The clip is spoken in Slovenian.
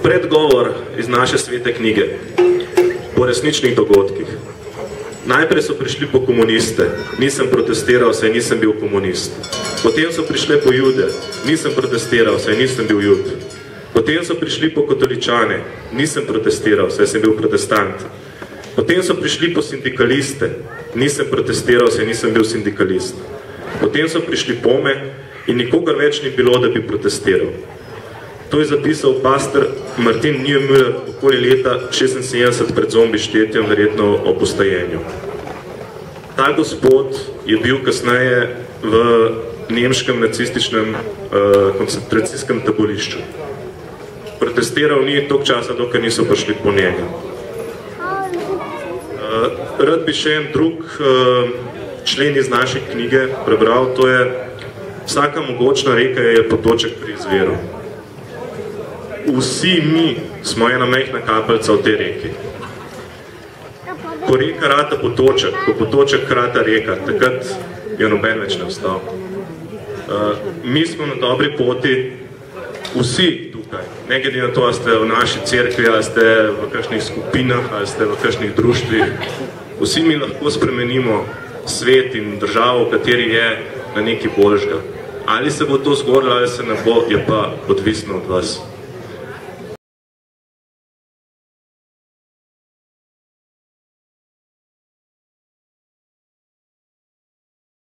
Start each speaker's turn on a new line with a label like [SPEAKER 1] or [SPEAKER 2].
[SPEAKER 1] Predgovor iz naše svete knjige po resničnih dogodkih. Najprej so prišli po komuniste, nisem protestiral, saj nisem bil komunist. Potem so prišli po jude, nisem protestiral, saj nisem bil jud. Potem so prišli po katoličane, nisem protestiral, saj sem bil protestant. Potem so prišli po sindikaliste, nisem protestiral, saj nisem bil sindikalist. Potem so prišli pome in nikogar več ni bilo, da bi protestiral. To je zapisal pastor Martin Niemöller okoli leta 76 pred zombi štetjem, verjetno o postajenju. Ta gospod je bil kasneje v nemškem nacističnem koncentracijskem taborišču. Protestiral ni toliko časa, dokaj niso prišli po njega. Rad bi še en drug člen iz naše knjige prebral, to je: vsaka mogočna reka je potoček pri izviru. Vsi mi smo ena majhna kapljica v tej reki. Ko reka rata potoček, ko potoček rata reka, takrat je noben več ne ostal. Mi smo na dobri poti, vsi tukaj, ne glede na to, ali ste v naši cerkvi, ali ste v kakšnih skupinah, ali ste v kakšnih društvih, vsi mi lahko spremenimo svet in državo, v kateri je na nekaj boljšega. Ali se bo to zgodilo, ali se ne bo, je pa odvisno od vas.